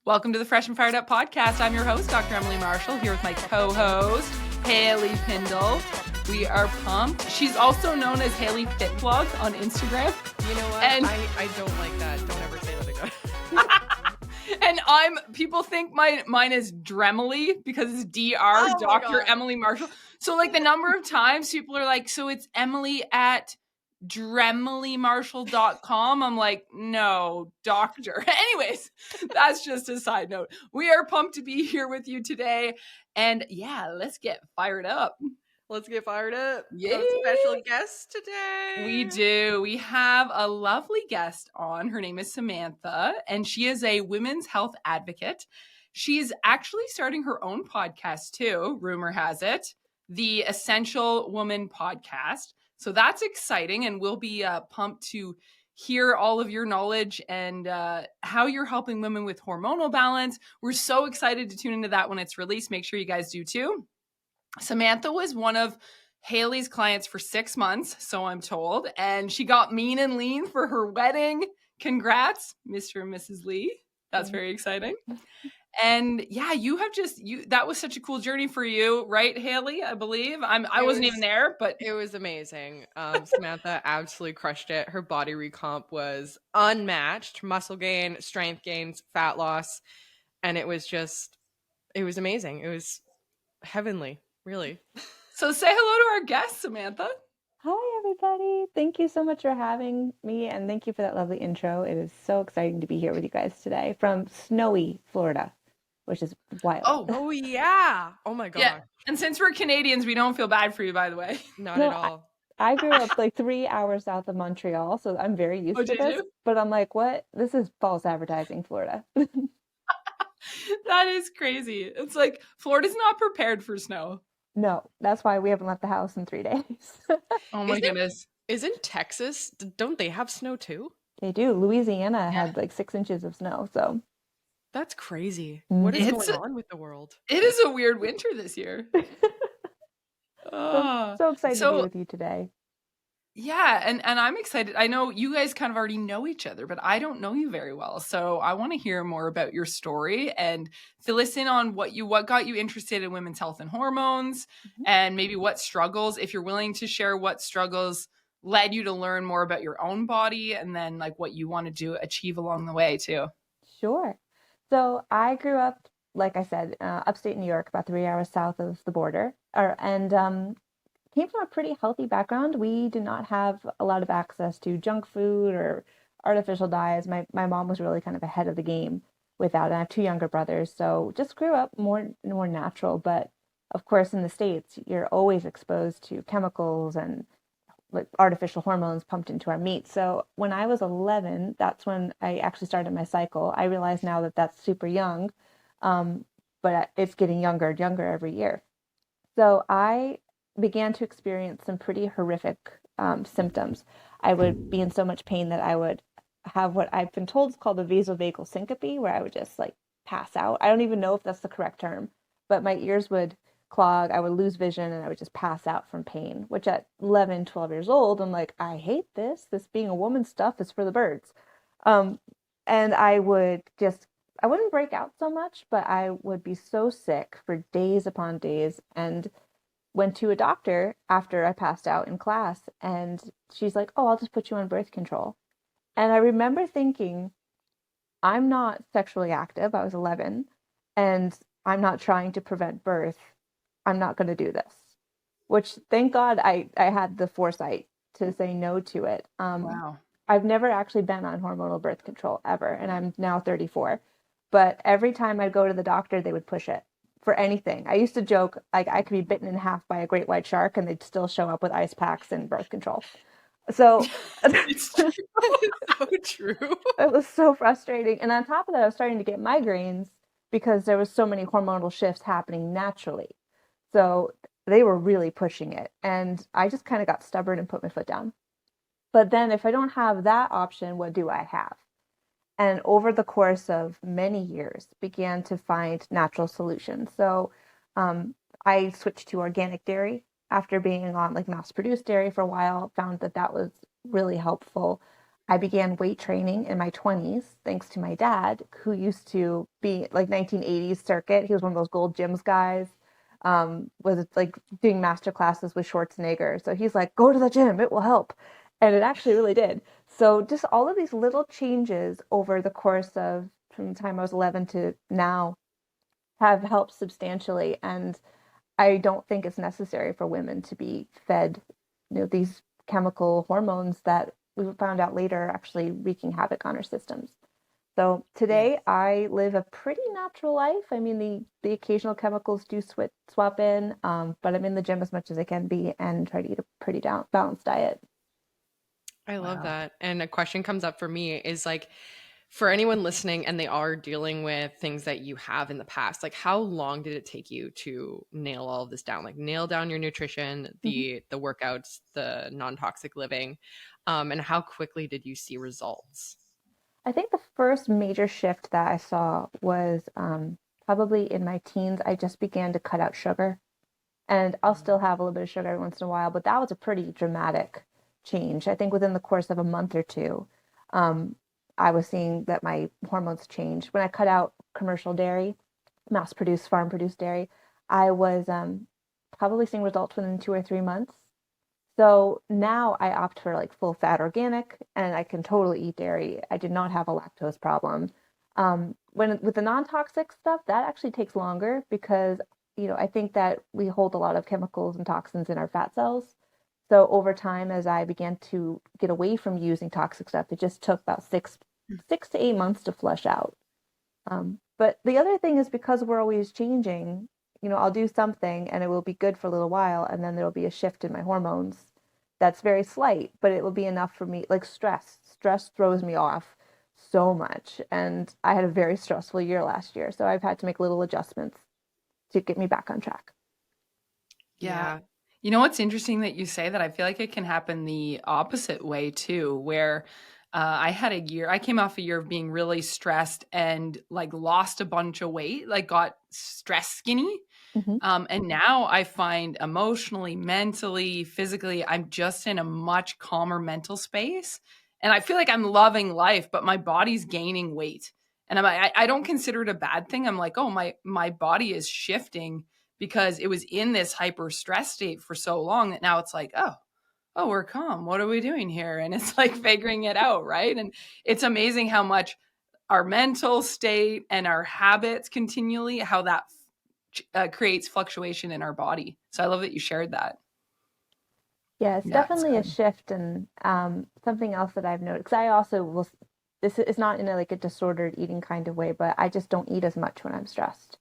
Welcome to the Fresh and Fired Up podcast. I'm your host, Dr. Emily Marshall, here with my co-host, Hailee Pindle. We are pumped. She's also known as Hailee Fit Vlog on Instagram. You know what? And I don't like that. Don't ever say that again. And people think mine is Dremely because it's Dr. Dr. Emily Marshall. So like the number of times people are like, so it's Emily at DremelyMarshall.com. I'm like, no, doctor. Anyways, that's just a side note. We are pumped to be here with you today. And yeah, let's get fired up. Let's get fired up. Yeah. A special guest today. We do. We have a lovely guest on. Her name is Samantha, and she is a women's health advocate. She's actually starting her own podcast too, rumor has it, the Essential Woman Podcast. So that's exciting, and we'll be pumped to hear all of your knowledge and how you're helping women with hormonal balance. We're so excited to tune into that when it's released. Make sure you guys do too. Samantha was one of Hailee's clients for 6 months, so I'm told, and she got mean and lean for her wedding. Congrats, Mr. and Mrs. Lee. That's very exciting. And yeah, that was such a cool journey for you, right, Hailee? I believe I wasn't even there, but it was amazing. Samantha absolutely crushed it. Her body recomp was unmatched. Muscle gain, strength gains, fat loss, and it was amazing. It was heavenly, really. So say hello to our guest, Samantha. Hi, everybody. Thank you so much for having me, and thank you for that lovely intro. It is so exciting to be here with you guys today from snowy Florida, which is wild. Oh yeah. Oh my gosh. Yeah. And since we're Canadians, we don't feel bad for you, by the way. Not at all. I grew up like 3 hours south of Montreal, so I'm very used to this. But I'm like, what? This is false advertising, Florida. That is crazy. It's like Florida's not prepared for snow. No, that's why we haven't left the house in 3 days. Oh my goodness. Isn't Texas, don't they have snow too? They do. Louisiana had like 6 inches of snow, so. That's crazy. What is going on with the world? It is a weird winter this year. So excited to be with you today. Yeah, and I'm excited. I know you guys kind of already know each other, but I don't know you very well. So I want to hear more about your story and fill us in on what got you interested in women's health and hormones, and maybe what struggles, if you're willing to share, what struggles led you to learn more about your own body, and then like what you want to achieve along the way too. Sure. So I grew up, like I said, upstate New York, about 3 hours south of the border, and came from a pretty healthy background. We did not have a lot of access to junk food or artificial dyes. My mom was really kind of ahead of the game with that. And I have 2 younger brothers, so just grew up more natural. But of course, in the States, you're always exposed to chemicals and like artificial hormones pumped into our meat. So when I was 11, that's when I actually started my cycle. I realize now that that's super young, but it's getting younger and younger every year. So I began to experience some pretty horrific symptoms. I would be in so much pain that I would have what I've been told is called a vasovagal syncope, where I would just like pass out. I don't even know if that's the correct term, but my ears would clog, I would lose vision, and I would just pass out from pain, which at 11, 12 years old, I'm like, I hate this. This being a woman stuff is for the birds. And I wouldn't break out so much, but I would be so sick for days upon days, and went to a doctor after I passed out in class, and she's like, oh, I'll just put you on birth control. And I remember thinking, I'm not sexually active. I was 11, and I'm not trying to prevent birth. I'm not going to do this, which thank God I had the foresight to say no to it. Wow. I've never actually been on hormonal birth control ever, and I'm now 34. But every time I'd go to the doctor, they would push it for anything. I used to joke, like, I could be bitten in half by a great white shark and they'd still show up with ice packs and birth control. So it's so true. It was so frustrating. And on top of that, I was starting to get migraines because there was so many hormonal shifts happening naturally. So they were really pushing it. And I just kind of got stubborn and put my foot down. But then if I don't have that option, what do I have? And over the course of many years, began to find natural solutions. So I switched to organic dairy after being on like mass-produced dairy for a while, found that was really helpful. I began weight training in my 20s, thanks to my dad, who used to be like 1980s circuit. He was one of those gold gyms guys, was like doing master classes with Schwarzenegger. So he's like, go to the gym, it will help. And it actually really did. So just all of these little changes over the course of from the time I was 11 to now have helped substantially. And I don't think it's necessary for women to be fed, these chemical hormones that we found out later are actually wreaking havoc on our systems. So Yeah. today I live a pretty natural life. I mean, the occasional chemicals do swap in, but I'm in the gym as much as I can be and try to eat a pretty balanced diet. I love Wow. that. And a question comes up for me is like, for anyone listening and they are dealing with things that you have in the past, like how long did it take you to nail all of this down? Like nail down your nutrition, Mhm. the workouts, the non-toxic living, and how quickly did you see results? I think the first major shift that I saw was probably in my teens. I just began to cut out sugar. And I'll still have a little bit of sugar every once in a while, but that was a pretty dramatic change. I think within the course of a month or two, um, I was seeing that my hormones changed. When I cut out commercial dairy, mass produced, farm produced dairy, I was probably seeing results within 2 or 3 months. So now I opt for like full fat organic and I can totally eat dairy. I did not have a lactose problem. When with the non-toxic stuff, that actually takes longer because, I think that we hold a lot of chemicals and toxins in our fat cells. So over time, as I began to get away from using toxic stuff, it just took about six to 8 months to flush out. But the other thing is because we're always changing, I'll do something and it will be good for a little while, and then there'll be a shift in my hormones that's very slight, but it will be enough for me. Like stress. Stress throws me off so much. And I had a very stressful year last year. So I've had to make little adjustments to get me back on track. Yeah. Yeah. You know what's interesting that you say that? I feel like it can happen the opposite way too, where I came off a year of being really stressed and like lost a bunch of weight, like got stress skinny. Hmm. And now I find emotionally, mentally, physically, I'm just in a much calmer mental space. And I feel like I'm loving life, but my body's gaining weight. And I don't consider it a bad thing. I'm like, oh, my body is shifting because it was in this hyper stress state for so long that now it's like, oh, we're calm. What are we doing here? And it's like figuring it out, right? And it's amazing how much our mental state and our habits continually, how that creates fluctuation in our body. So I love that you shared that. Yeah, it's Yeah, it's definitely a good. shift. And something else that I've noticed, because I also will, this is not in a, like a disordered eating kind of way, but I just don't eat as much when I'm stressed,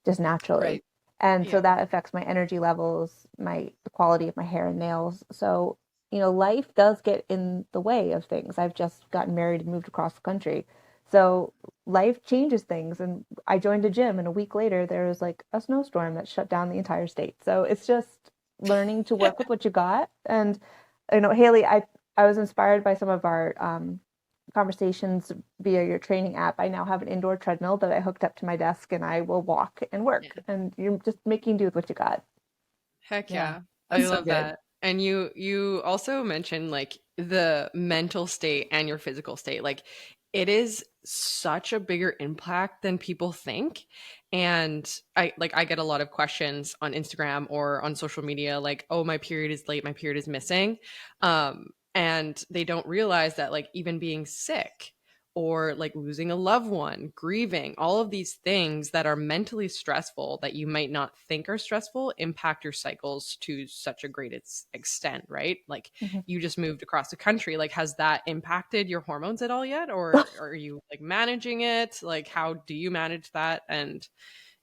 just naturally. Right. And so Yeah. that affects my energy levels, the quality of my hair and nails. So, life does get in the way of things. I've just gotten married and moved across the country. So life changes things. And I joined a gym, and a week later, there was like a snowstorm that shut down the entire state. So it's just learning to work with what you got. And, Hailee, I was inspired by some of our conversations via your training app. I now have an indoor treadmill that I hooked up to my desk, and I will walk and work. And you're just making do with what you got. Heck Yeah. yeah. I That's so love good. that. And you also mentioned like the mental state and your physical state. Like it is such a bigger impact than people think. And I get a lot of questions on Instagram or on social media like, "Oh, my period is late, my period is missing." And they don't realize that like even being sick or like losing a loved one, grieving, all of these things that are mentally stressful that you might not think are stressful impact your cycles to such a great extent, right? Like Mhm. you just moved across the country. Like, has that impacted your hormones at all yet? Or are you like managing it? Like, how do you manage that? And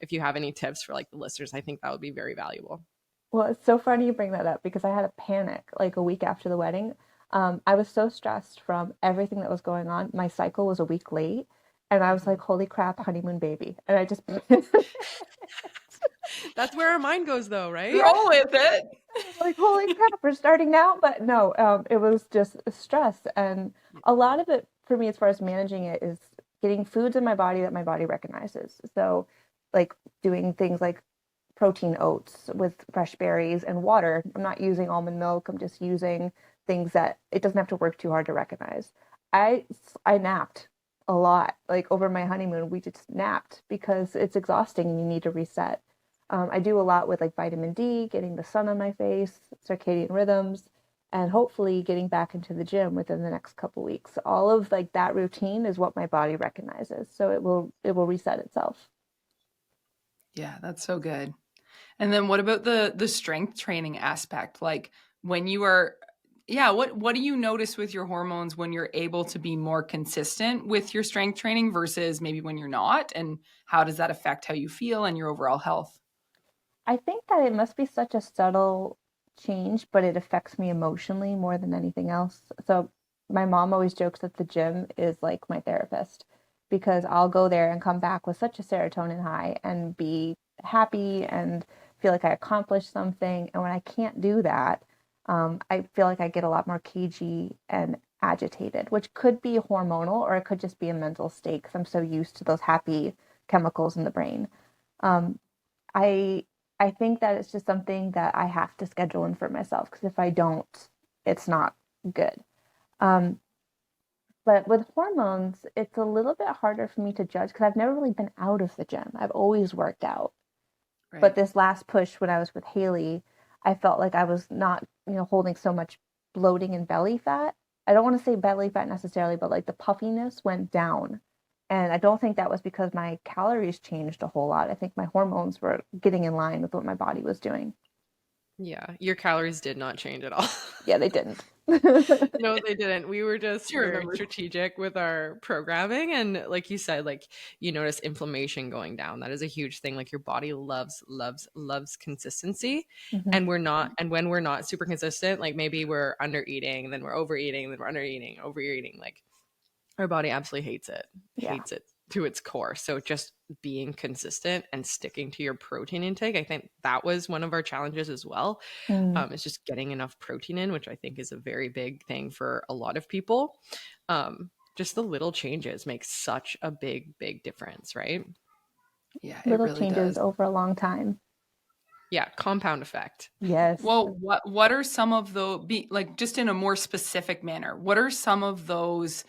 if you have any tips for like the listeners, I think that would be very valuable. Well, it's so funny you bring that up because I had a panic like a week after the wedding. I was so stressed from everything that was going on. My cycle was a week late, and I was like, "Holy crap, honeymoon baby!" And I just That's where our mind goes, though, right? Roll with it. like, "Holy crap, we're starting now!" But no, it was just stress, and a lot of it for me, as far as managing it, is getting foods in my body that my body recognizes. So, like doing things like protein oats with fresh berries and water. I'm not using almond milk. I'm just using things that it doesn't have to work too hard to recognize. I napped a lot. Like over my honeymoon, we just napped because it's exhausting and you need to reset. I do a lot with like vitamin D, getting the sun on my face, circadian rhythms, and hopefully getting back into the gym within the next couple weeks. All of like that routine is what my body recognizes, so it will reset itself. Yeah, that's so good. And then what about the strength training aspect? Like when you are yeah, what do you notice with your hormones when you're able to be more consistent with your strength training versus maybe when you're not? And how does that affect how you feel and your overall health? I think that it must be such a subtle change, but it affects me emotionally more than anything else. So my mom always jokes that the gym is like my therapist because I'll go there and come back with such a serotonin high and be happy and feel like I accomplished something. And when I can't do that, I feel like I get a lot more cagey and agitated, which could be hormonal or it could just be a mental state because I'm so used to those happy chemicals in the brain. Um, I I think that it's just something that I have to schedule in for myself because if I don't, it's not good. Um, but with hormones, it's a little bit harder for me to judge because I've never really been out of the gym. I've always worked out. But Right. this last push when I was with Hailee, I felt like I was not, holding so much bloating and belly fat. I don't want to say belly fat necessarily, but like the puffiness went down. And I don't think that was because my calories changed a whole lot. I think my hormones were getting in line with what my body was doing. Yeah, your calories did not change at all. Yeah, they didn't. No, they didn't. We were just Do you very remember? strategic with our programming. And like you said, like you notice inflammation going down. That is a huge thing. Like your body loves, loves, loves consistency. Mhm. And we're not, and when we're not super consistent, like maybe we're under eating, then we're overeating, then we're under eating, overeating. Like our body absolutely Yeah. hates it to its core. So just being consistent and sticking to your protein intake, I think that was one of our challenges as well. Mm. Is just getting enough protein in, which I think is a very big thing for a lot of people. Just the little changes make such a big, big difference, right? Yeah, it Little really changes does. over a long time. Yeah, compound effect. Yes. Well, what are some of the be like just in a more specific manner? What are some of those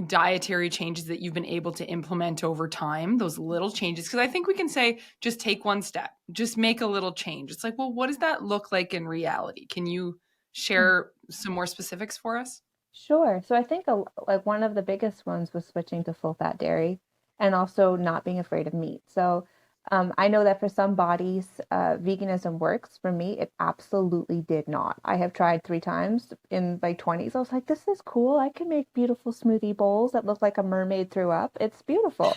dietary changes that you've been able to implement over time, those little changes? Because I think we can say just take one step, just make a little change. It's like, well, what does that look like in reality? Can you share some more specifics for us? Sure. So I think like one of the biggest ones was switching to full fat dairy and also not being afraid of meat. So I know that for some bodies, veganism works. For me, it absolutely did not. I have tried 3 times in my 20s. I was like, this is cool. I can make beautiful smoothie bowls that look like a mermaid threw up. It's beautiful.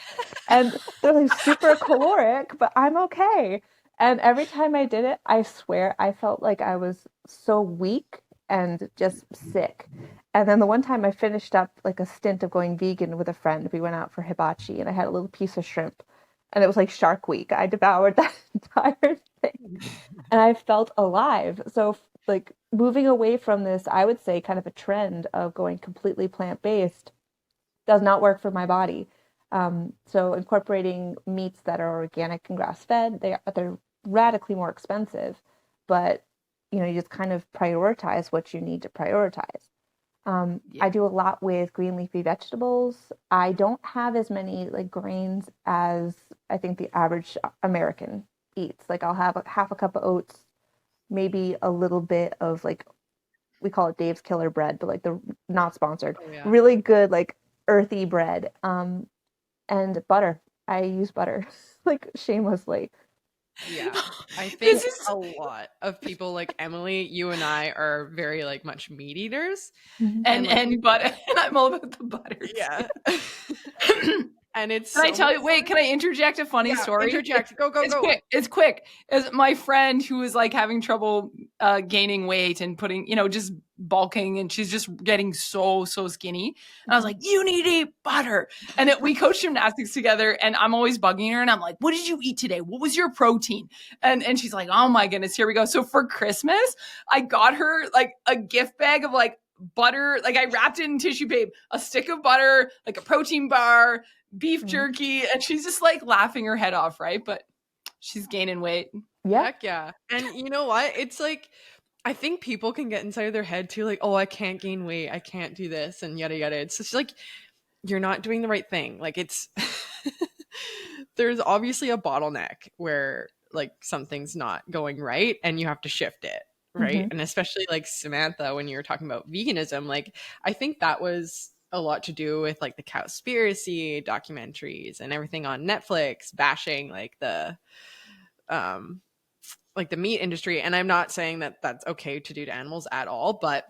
And they're like super caloric, but I'm okay. And every time I did it, I swear I felt like I was so weak and just sick. And then the one time I finished up like a stint of going vegan with a friend, we went out for hibachi and I had a little piece of shrimp and it was like Shark Week. I devoured that entire thing and I felt alive. So like moving away from this, I would say kind of a trend of going completely plant-based does not work for my body. So incorporating meats that are organic and grass-fed, they're radically more expensive, but you just kind of prioritize what you need to prioritize. Yeah. I do a lot with green leafy vegetables. I don't have as many like grains as I think the average American eats. Like I'll have half a cup of oats, maybe a little bit of like we call it Dave's Killer bread, but like the not sponsored, Oh yeah. really good like earthy bread. And butter. I use butter like shamelessly. Yeah. I This think is a lot of people like Emily, you and I are very like much meat eaters. Mhm. And like and butter and I'm all about the butter yeah. too. And it's Can I so tell much you? Wait, can I interject a funny yeah, story? interject. Go, go, It's go. quick. It's quick. As my friend who was like having trouble gaining weight and putting, just bulking, and she's just getting so skinny. And I was like, "You need to eat butter." And we coach gymnastics together, and I'm always bugging her, and I'm like, "What did you eat today? What was your protein?" And she's like, "Oh my goodness, here we go." So for Christmas, I got her like a gift bag of like butter, like I wrapped it in tissue paper, a stick of butter, like a protein bar, beef Mhm. jerky, and she's just like laughing her head off, right? But she's gaining weight. Yeah. Heck yeah. And you know what? It's like I think people can get inside of their head too, like, oh, I can't gain weight, I can't do this, and yada yada. It's just like you're not doing the right thing. Like it's there's obviously a bottleneck where like something's not going right and you have to shift it, right? And especially like Samantha, when you were talking about veganism, like I think that was a lot to do with like the Cowspiracy documentaries and everything on Netflix bashing um like the meat industry. And I'm not saying that that's okay to do to animals at all, but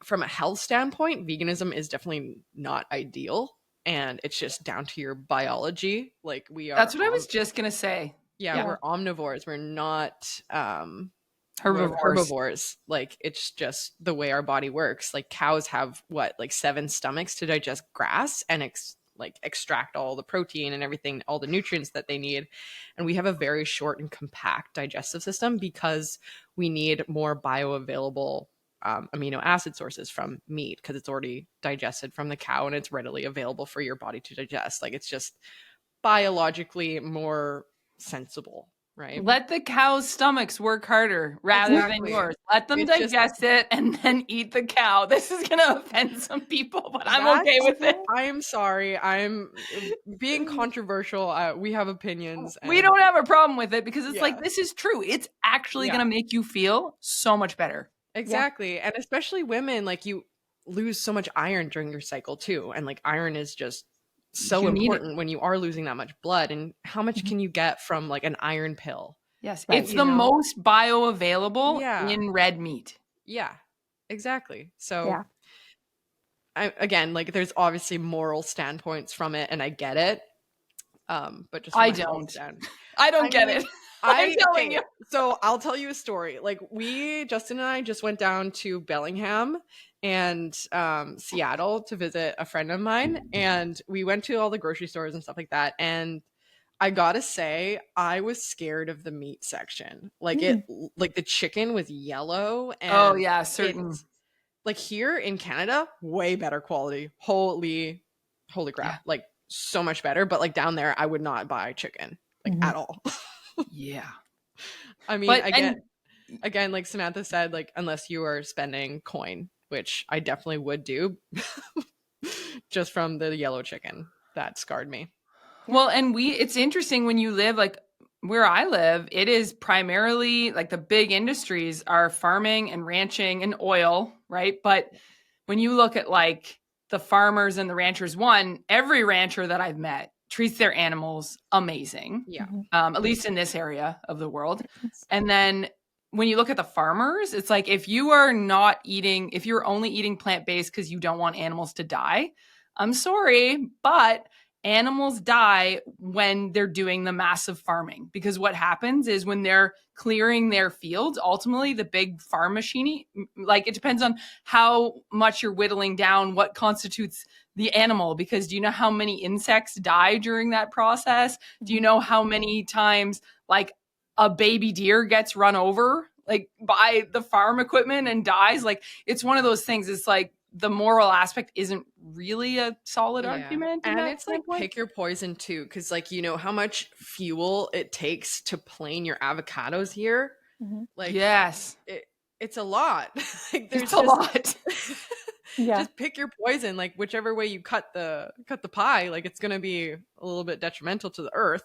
from a health standpoint, veganism is definitely not ideal, and it's just down to your biology. Like we are That's what I was just gonna say. yeah, we're omnivores, we're not Herbivores. herbivores. Like it's just the way our body works. Like cows have what, like 7 stomachs to digest grass and like extract all the protein and everything, all the nutrients that they need. And we have a very short and compact digestive system because we need more bioavailable amino acid sources from meat, because it's already digested from the cow and it's readily available for your body to digest. Like it's just biologically more sensible, right? Let the cow's stomachs work harder rather than yours. Let them digest it and then eat the cow. This is going to offend some people, but I'm okay with it. I'm sorry. I'm being controversial. We have opinions. We don't have a problem with it because it's like, this is true. It's actually going to make you feel so much better. Exactly. And especially women, like you lose so much iron during your cycle too. And like iron is just so important when you are losing that much blood. And how much can you get from like an iron pill? Yes. It's the most bioavailable in red meat. Yeah, exactly. So again, like there's obviously moral standpoints from it and I get it. But just I don't get it. I'm telling you. So I'll tell you a story. Like Justin and I just went down to Bellingham and Seattle to visit a friend of mine. And we went to all the grocery stores and stuff like that. And I gotta say, I was scared of the meat section. Like like the chicken was yellow. And certain. Like here in Canada, way better quality. Holy crap. Yeah. Like so much better. But like down there, I would not buy chicken like at all. Yeah. I mean, again, like Samantha said, like unless you are spending coin, which I definitely would do just from the yellow chicken that scarred me. Well, and it's interesting when you live like where I live, it is primarily like the big industries are farming and ranching and oil, right? But when you look at like the farmers and the ranchers, every rancher that I've met treats their animals amazing. Yeah. At least in this area of the world. And then when you look at the farmers, it's like if you're only eating plant-based because you don't want animals to die, I'm sorry, but animals die when they're doing the massive farming, because what happens is when they're clearing their fields, ultimately the big farm machine, like it depends on how much you're whittling down what constitutes the animal, because do you know how many insects die during that process? Do you know how many times like a baby deer gets run over like by the farm equipment and dies? Like it's one of those things. It's like the moral aspect isn't really a solid argument. And it's like pick your poison too. Because like, you know how much fuel it takes to plane your avocados here? Like, yes, it's a lot. Like, there's a lot. Just pick your poison. Like whichever way you cut the pie, like it's going to be a little bit detrimental to the earth.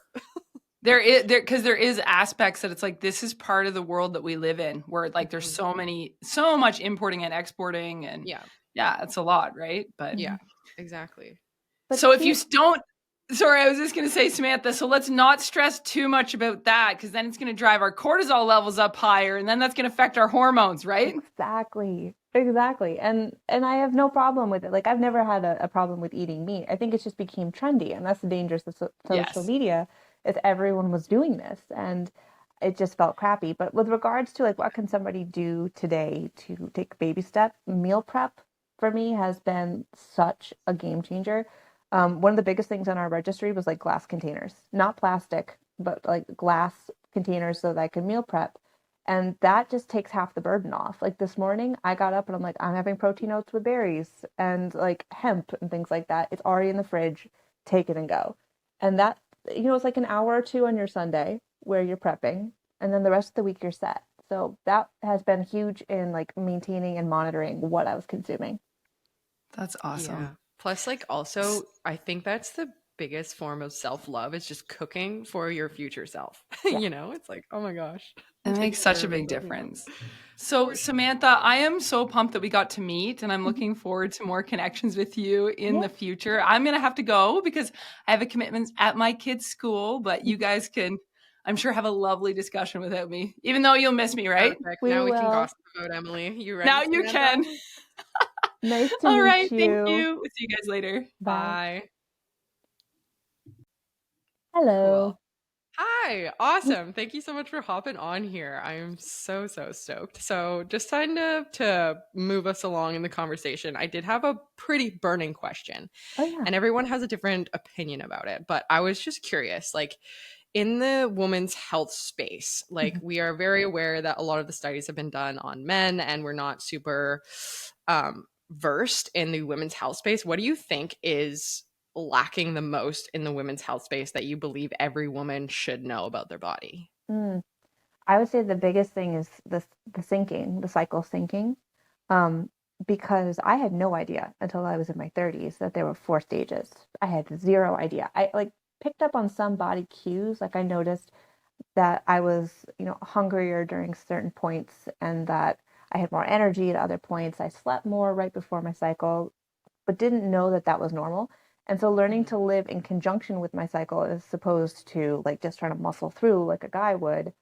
There is aspects that it's like, this is part of the world that we live in where like there's so much importing and exporting and it's a lot, right? But yeah, exactly. So if you don't, sorry, I was just going to say, Samantha, so let's not stress too much about that, because then it's going to drive our cortisol levels up higher, and then that's going to affect our hormones, right? Exactly. And I have no problem with it. Like I've never had a problem with eating meat. I think it just became trendy, and that's the dangers of social media, is everyone was doing this and it just felt crappy. But with regards to like what can somebody do today to take a baby step, meal prep for me has been such a game changer. One of the biggest things on our registry was like glass containers, not plastic, but like glass containers so that I could meal prep. And that just takes half the burden off. Like this morning I got up and I'm like, I'm having protein oats with berries and like hemp and things like that. It's already in the fridge, take it and go. And that, it's like an hour or two on your Sunday where you're prepping, and then the rest of the week you're set. So that has been huge in like maintaining and monitoring what I was consuming. That's Yeah. awesome. Plus, like, also, I think that's the biggest form of self-love is just cooking for your future self. Yeah. It's like, oh my gosh, It I'm makes taking such care a of big myself now. difference. So, Samantha, I am so pumped that we got to meet, and I'm Mhm. looking forward to more connections with you in Yeah. the future. I'm going to have to go because I have a commitment at my kids' school, but you guys can, I'm sure, have a lovely discussion without me, even though you'll miss me, right? Perfect. We Now we can will. gossip about Emily. You Now ready, you Samantha? can. Nice to All meet right. Thank you. you. We'll see you guys later. Bye. Bye. Hello. Cool. Hi, awesome. Thank you so much for hopping on here. I am so, so stoked. So, just kind of to move us along in the conversation, I did have a pretty burning question, Oh yeah. and everyone has a different opinion about it. But I was just curious, like, in the women's health space, like, Mhm. we are very aware that a lot of the studies have been done on men, and we're not super versed in the women's health space. What do you think is lacking the most in the women's health space that you believe every woman should know about their body? Mm. I would say the biggest thing is the syncing, the cycle syncing. Um, because I had no idea until I was in my 30s that there were 4 stages. I had zero idea. I like picked up on some body cues. Like I noticed that I was, hungrier during certain points and that I had more energy at other points. I slept more right before my cycle, but didn't know that that was normal. And so learning Mhm. to live in conjunction with my cycle as opposed to like just trying to muscle through like a guy would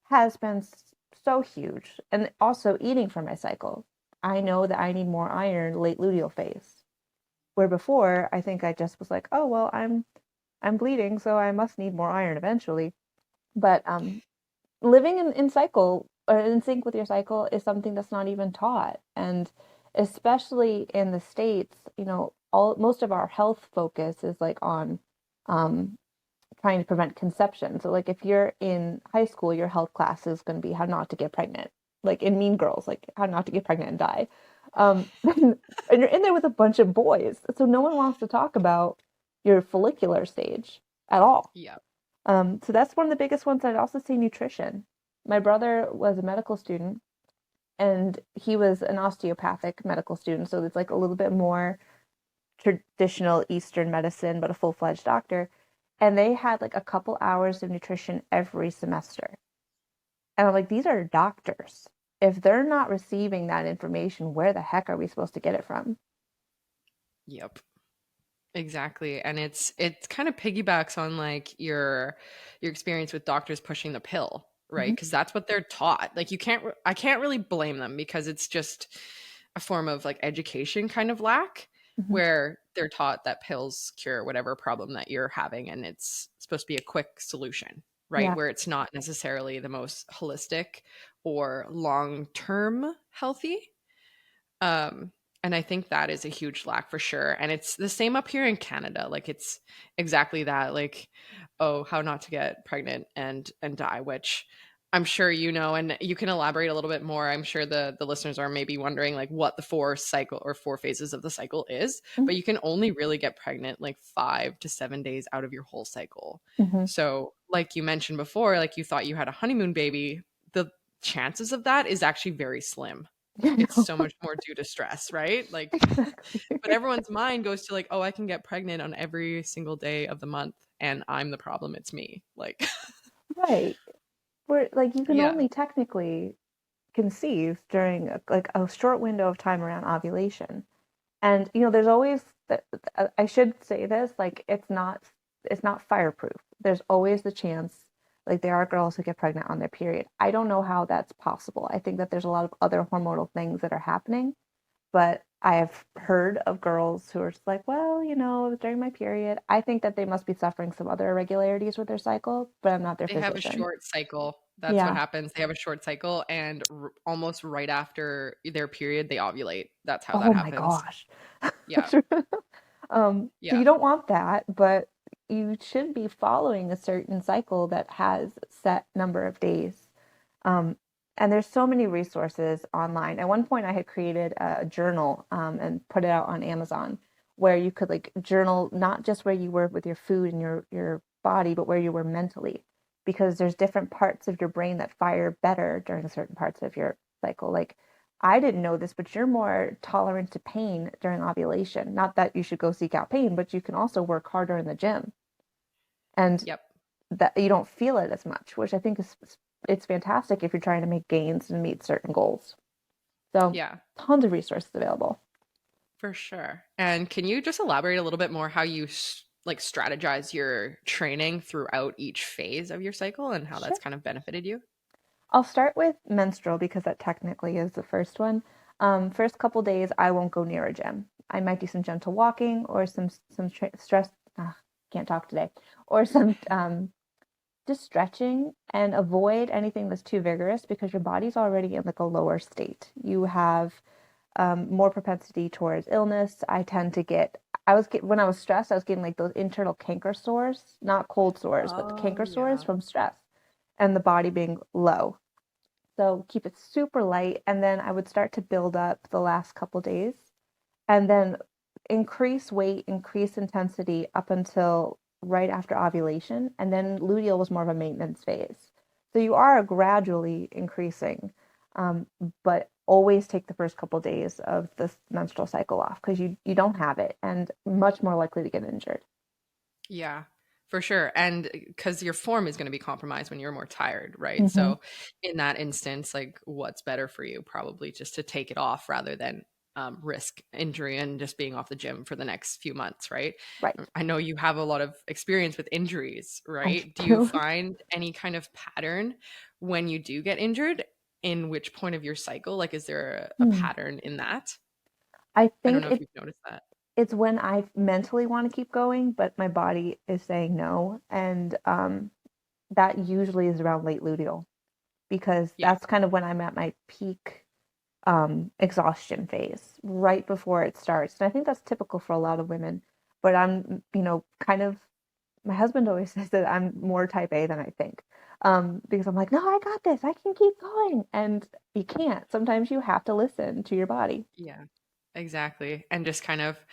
has been so huge. And also eating for my cycle. I know that I need more iron late luteal phase. Where before I think I just was like, oh well, I'm bleeding, so I must need more iron eventually. But living in cycle or in sync with your cycle is something that's not even taught. And especially in the States, all most of our health focus is like on um, trying to prevent conception. So like if you're in high school, your health class is going to be how not to get pregnant. Like in Mean Girls, like how not to get pregnant and die. And you're in there with a bunch of boys. So no one wants to talk about your follicular stage at all. Yeah. So that's one of the biggest ones. I'd also say nutrition. My brother was a medical student and he was an osteopathic medical student. So it's like a little bit more traditional Eastern medicine, but a full-fledged doctor. And they had like a couple hours of nutrition every semester. And I'm like, these are doctors. If they're not receiving that information, where the heck are we supposed to get it from? Yep. Exactly. And it's kind of piggybacks on like your experience with doctors pushing the pill, right? Mhm. Because that's what they're taught. Like I can't really blame them because it's just a form of like education kind of lack Mhm. where they're taught that pills cure whatever problem that you're having and it's supposed to be a quick solution, right? Yeah. Where it's not necessarily the most holistic or long-term healthy. Um, and I think that is a huge lack for sure. And it's the same up here in Canada. Like it's exactly that. Like, oh, how not to get pregnant and die, which I'm sure you know, and you can elaborate a little bit more. I'm sure the listeners are maybe wondering like what the 4 phases of the cycle is, Mhm. but you can only really get pregnant like 5 to 7 days out of your whole cycle. Mhm. So, like you mentioned before, like you thought you had a honeymoon baby, the chances of that is actually very slim. I It's know. so much more due to stress, right? Like, Exactly. but everyone's mind goes to like, oh, I can get pregnant on every single day of the month, and I'm the problem. It's me. Like, Right. Where like you can yeah, only technically conceive during like a short window of time around ovulation. And there's always I should say this, like it's not fireproof. There's always the chance like there are girls who get pregnant on their period. I don't know how that's possible. I think that there's a lot of other hormonal things that are happening, but I have heard of girls who are just like, well, it was during my period. I think that they must be suffering some other irregularities with their cycle, but I'm not their they have a physician. short cycle. That's what Yeah. happens. They have a short cycle, and almost right after their period, they ovulate. That's how that Oh my happens. gosh. Yeah, So yeah, you don't want that, but you should be following a certain cycle that has set number of days. Um, and there's so many resources online. At one point, I had created a journal and put it out on Amazon where you could like journal not just where you were with your food and your body, but where you were mentally. because there's different parts of your brain that fire better during certain parts of your cycle. Like, I didn't know this, but you're more tolerant to pain during ovulation. Not that you should go seek out pain, but you can also work harder in the gym, and Yep. that you don't feel it as much, which I think is it's fantastic if you're trying to make gains and meet certain goals. So Yeah, tons of resources available. for sure. And can you just elaborate a little bit more how you like strategize your training throughout each phase of your cycle and how Sure. that's kind of benefited you? I'll start with menstrual because that technically is the first one. First couple days, I won't go near a gym. I might do some gentle walking or some stress. Can't talk today. Or some just stretching, and avoid anything that's too vigorous because your body's already in like a lower state. You have more propensity towards illness. When I was stressed, I was getting like those internal canker sores, not cold sores, but the Oh, canker sores yeah. from stress and the body being low. So keep it super light. And then I would start to build up the last couple days and then increase weight, increase intensity up until right after ovulation. And then luteal was more of a maintenance phase. So you are gradually increasing, but always take the first couple days of the menstrual cycle off because you don't have it and much more likely to get injured. Yeah, for sure. And because your form is going to be compromised when you're more tired, right? Mm-hmm. So, in that instance, like what's better for you? Probably just to take it off rather than risk injury and just being off the gym for the next few months, right? Right. I know you have a lot of experience with injuries, I right? Do you do. find any kind of pattern when you do get injured? In which point of your cycle? Like, is there a Hmm. pattern in that? I I don't think know if you've noticed that. it's when I mentally want to keep going, but my body is saying no. And that usually is around late luteal because Yeah. that's kind of when I'm at my peak exhaustion phase, right before it starts. And I think that's typical for a lot of women. But I'm, kind of, my husband always says that I'm more type A than I think. Because I'm like, no, I got this. I can keep going. And you can't. Sometimes you have to listen to your body. Yeah. Exactly. And just kind of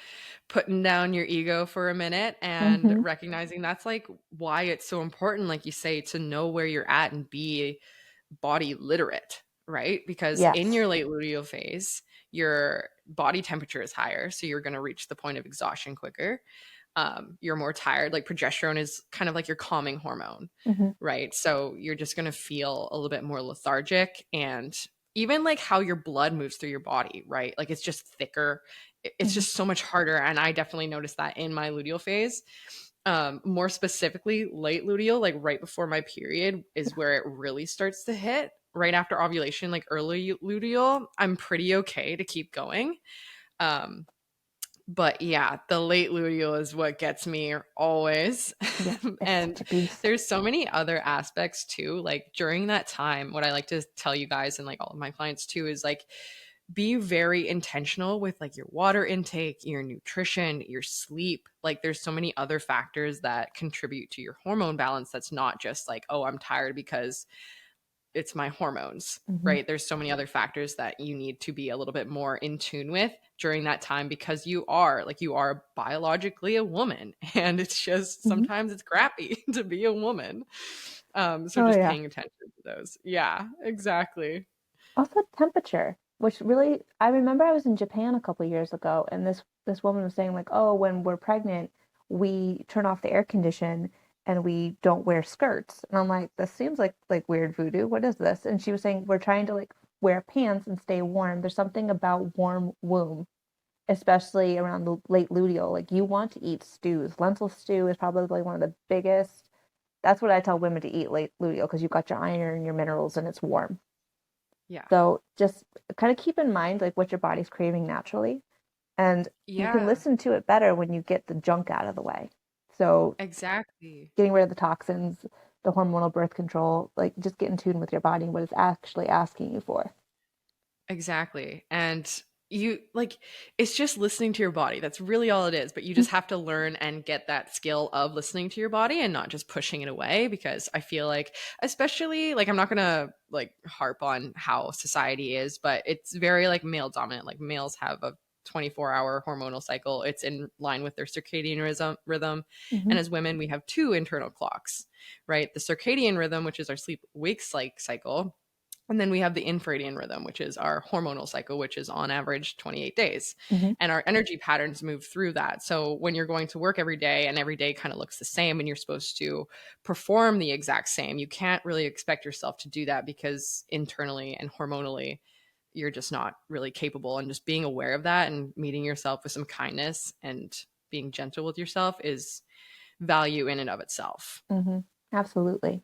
putting down your ego for a minute and Mm-hmm. recognizing that's like why it's so important, like you say, to know where you're at and be body literate, right? Because in Yes. your late luteal phase, your body temperature is higher. So you're going to reach the point of exhaustion quicker. You're more tired. Like progesterone is kind of like your calming hormone, Mm-hmm. right? So you're just going to feel a little bit more lethargic, and even like how your blood moves through your body, right? Like it's just thicker. It's Mm-hmm. just so much harder. And I definitely noticed that in my luteal phase. More specifically, late luteal, like right before my period, is where it really starts to hit. Right after ovulation, like early luteal, I'm pretty okay to keep going. Um, but yeah, the late luteal is what gets me always. Yep. It's such And a beast. there's so many other aspects too. Like during that time, what I like to tell you guys and like all of my clients too is like be very intentional with like your water intake, your nutrition, your sleep. Like there's so many other factors that contribute to your hormone balance that's not just like, oh, I'm tired because it's my hormones, Mm-hmm. right? There's so many other factors that you need to be a little bit more in tune with during that time because you are biologically a woman and it's just Mm-hmm. sometimes it's crappy to be a woman. So Oh just yeah. paying attention to those. Yeah, exactly. Also temperature, which really, I remember I was in Japan a couple years ago, and this woman was saying like, oh, when we're pregnant, we turn off the air condition and we don't wear skirts. And I'm like, this seems like weird voodoo. What is this? And she was saying we're trying to like wear pants and stay warm. There's something about warm womb, especially around the late luteal. Like you want to eat stews. Lentil stew is probably one of the biggest. That's what I tell women to eat late luteal because you've got your iron, your minerals, and it's warm. Yeah. So just kind of keep in mind like what your body's craving naturally, and you can Yeah, listen to it better when you get the junk out of the way. So exactly. getting rid of the toxins, the hormonal birth control, like just get in tune with your body and what it's actually asking you for. Exactly. And you like it's just listening to your body. That's really all it is. But you just have to learn and get that skill of listening to your body and not just pushing it away because I feel like especially like I'm not going to like harp on how society is, but it's very like male dominant. Like males have a 24-hour hormonal cycle. It's in line with their circadian rhythm. Mm-hmm. And as women, we have two internal clocks, right? The circadian rhythm, which is our sleep-wake cycle. And then we have the infradian rhythm, which is our hormonal cycle, which is on average 28 days. Mm-hmm. And our energy patterns move through that. So when you're going to work every day and every day kind of looks the same and you're supposed to perform the exact same, you can't really expect yourself to do that because internally and hormonally, you're just not really capable. And just being aware of that and meeting yourself with some kindness and being gentle with yourself is value in and of itself. Mm-hmm. Absolutely.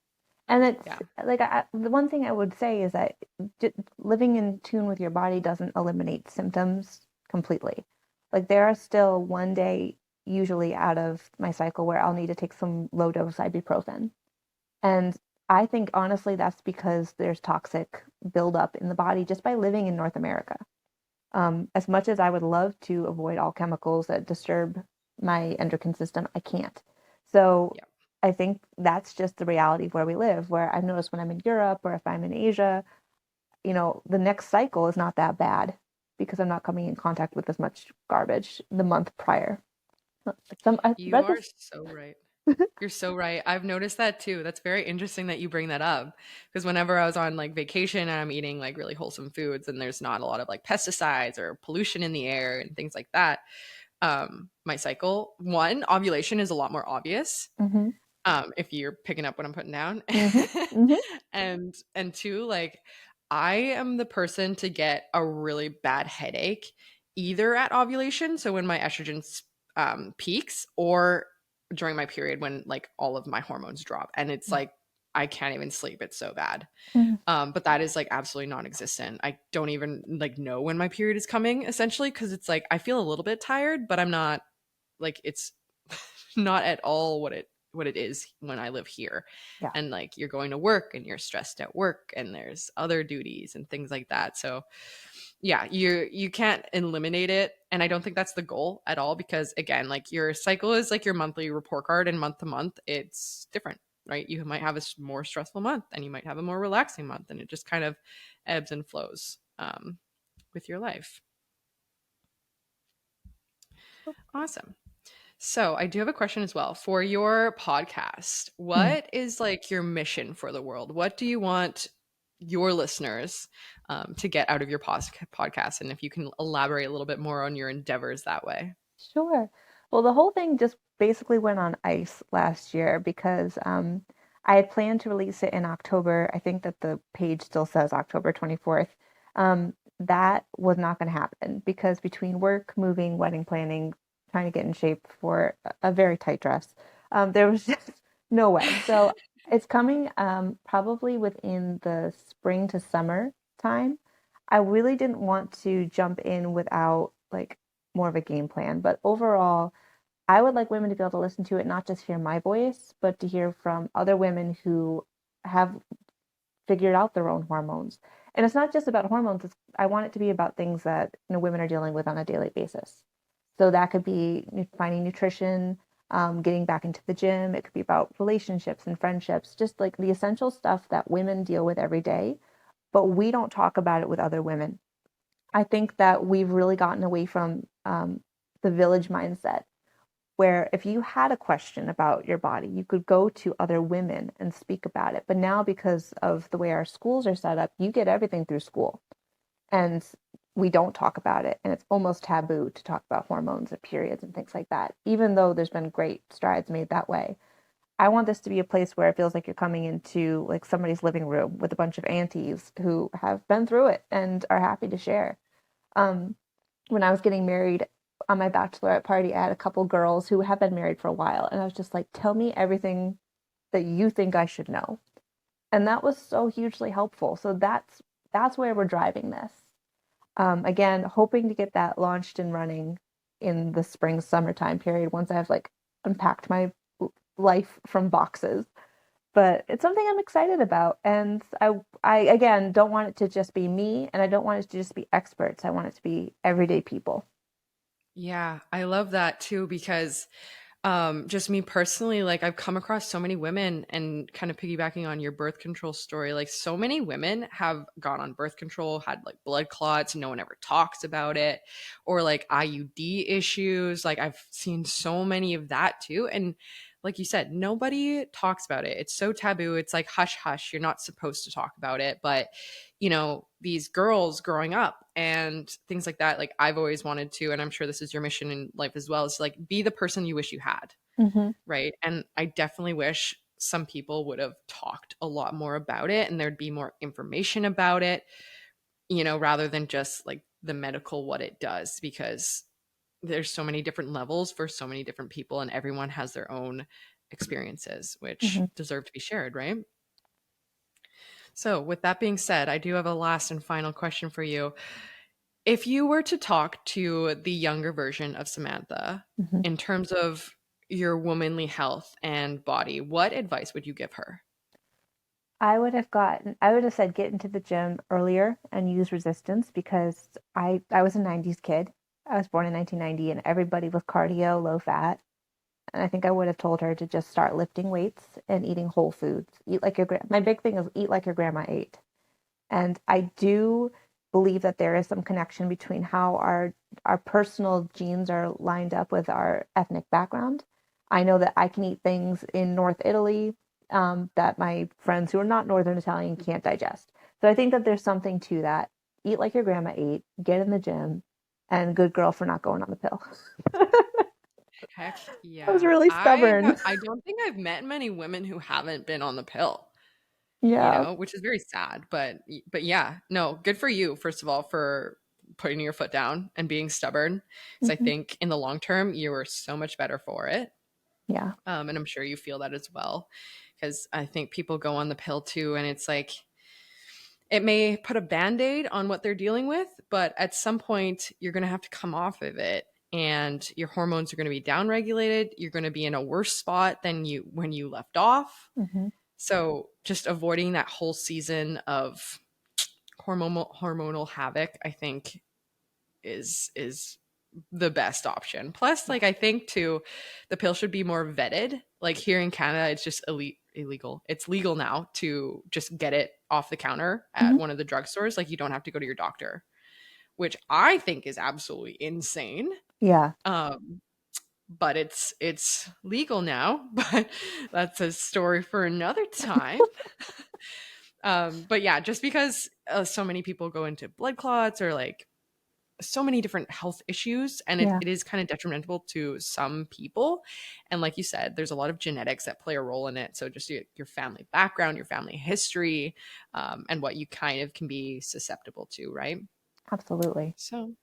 And it's Yeah. like the one thing I would say is that living in tune with your body doesn't eliminate symptoms completely. Like there are still one day usually out of my cycle where I'll need to take some low dose ibuprofen. And I think honestly that's because there's toxic buildup in the body just by living in North America. As much as I would love to avoid all chemicals that disturb my endocrine system, I can't. So Yeah. I think that's just the reality of where we live, where I've noticed when I'm in Europe or if I'm in Asia, the next cycle is not that bad because I'm not coming in contact with as much garbage the month prior. I You read are this. so right. You're so right. I've noticed that too. That's very interesting that you bring that up because whenever I was on like vacation and I'm eating like really wholesome foods and there's not a lot of like pesticides or pollution in the air and things like that, my cycle, one, ovulation is a lot more obvious. Mm-hmm, If you're picking up what I'm putting down. mm-hmm, mm-hmm, And two, like I am the person to get a really bad headache either at ovulation, so when my estrogen peaks, or during my period when like all of my hormones drop, and it's like I can't even sleep. It's so bad. mm-hmm. But that is like absolutely non-existent. I don't even like know when my period is coming, essentially, because it's like I feel a little bit tired, but I'm not like it's not at all what it is when I live here. Yeah. And like you're going to work and you're stressed at work and there's other duties and things like that. So yeah, you can't eliminate it. And I don't think that's the goal at all because again, like your cycle is like your monthly report card, and month to month it's different, right? You might have a more stressful month and you might have a more relaxing month, and it just kind of ebbs and flows with your life. Awesome. So I do have a question as well for your podcast. What is like your mission for the world? What do you want your listeners to get out of your podcast? And if you can elaborate a little bit more on your endeavors that way. Sure. Well, the whole thing just basically went on ice last year because I had planned to release it in October. I think that the page still says October 24th. That was not going to happen because between work, moving, wedding planning, trying to get in shape for a very tight dress, there was just no way. So it's coming probably within the spring to summer time. I really didn't want to jump in without like more of a game plan. But overall, I would like women to be able to listen to it, not just hear my voice, but to hear from other women who have figured out their own hormones. And it's not just about hormones. I want it to be about things that women are dealing with on a daily basis. So that could be finding nutrition, getting back into the gym. It could be about relationships and friendships, just like the essential stuff that women deal with every day, but we don't talk about it with other women. I think that we've really gotten away from the village mindset, where if you had a question about your body, you could go to other women and speak about it. But now, because of the way our schools are set up, you get everything through school. And we don't talk about it. And it's almost taboo to talk about hormones and periods and things like that, even though there's been great strides made that way. I want this to be a place where it feels like you're coming into like somebody's living room with a bunch of aunties who have been through it and are happy to share. When I was getting married on my bachelorette party, I had a couple girls who have been married for a while, and I was just like, tell me everything that you think I should know. And that was so hugely helpful. So that's where we're driving this. Again, hoping to get that launched and running in the spring summertime period once I've like unpacked my life from boxes. But it's something I'm excited about. And I again don't want it to just be me, and I don't want it to just be experts. I want it to be everyday people. Yeah, I love that too because Just me personally, like I've come across so many women, and kind of piggybacking on your birth control story, like so many women have gone on birth control, had like blood clots, no one ever talks about it, or like IUD issues. Like I've seen so many of that too. And like you said, nobody talks about it. It's so taboo. It's like hush hush. You're not supposed to talk about it. But these girls growing up and things like that, like I've always wanted to, and I'm sure this is your mission in life as well, is to like be the person you wish you had. Mm-hmm. Right. And I definitely wish some people would have talked a lot more about it, and there'd be more information about it, rather than just like the medical what it does, because there's so many different levels for so many different people, and everyone has their own experiences which Mm-hmm. deserve to be shared, right? So with that being said, I do have a last and final question for you. If you were to talk to the younger version of Samantha Mm-hmm. in terms of your womanly health and body, what advice would you give her? I would have said get into the gym earlier and use resistance, because I was a 90s kid. I was born in 1990, and everybody was cardio, low fat. And I think I would have told her to just start lifting weights and eating whole foods. Eat like my big thing is eat like your grandma ate. And I do believe that there is some connection between how our personal genes are lined up with our ethnic background. I know that I can eat things in North Italy that my friends who are not Northern Italian can't digest. So I think that there's something to that. Eat like your grandma ate, get in the gym, and good girl for not going on the pill. Heck I was yeah. really stubborn. I don't think I've met many women who haven't been on the pill, Yeah. which is very sad. But yeah, no, good for you, first of all, for putting your foot down and being stubborn. Because I Mm-hmm. think in the long term, you were so much better for it. Yeah. And I'm sure you feel that as well. Because I think people go on the pill too, and it's like it may put a band-aid on what they're dealing with, but at some point you're going to have to come off of it, and your hormones are going to be downregulated. You're going to be in a worse spot than you when you left off. Mm-hmm. So just avoiding that whole season of hormonal havoc, I think, is the best option. Plus, like I think too, the pill should be more vetted. Like here in Canada, it's just illegal. It's legal now to just get it off the counter at Mm-hmm. one of the drugstores. Like you don't have to go to your doctor, which I think is absolutely insane. Yeah. But it's legal now. But that's a story for another time. But yeah, just because so many people go into blood clots or like so many different health issues, and Yeah. it is kind of detrimental to some people. And like you said, there's a lot of genetics that play a role in it. So just your family background, your family history, and what you kind of can be susceptible to, right? Absolutely. So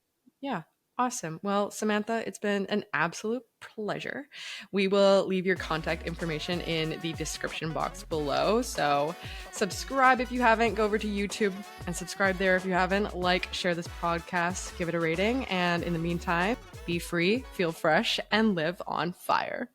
yeah. Awesome. Well, Samantha, it's been an absolute pleasure. We will leave your contact information in the description box below. So subscribe if you haven't. Go over to YouTube and subscribe there if you haven't. Like, share this podcast, give it a rating. And in the meantime, be free, feel fresh, and live on fire.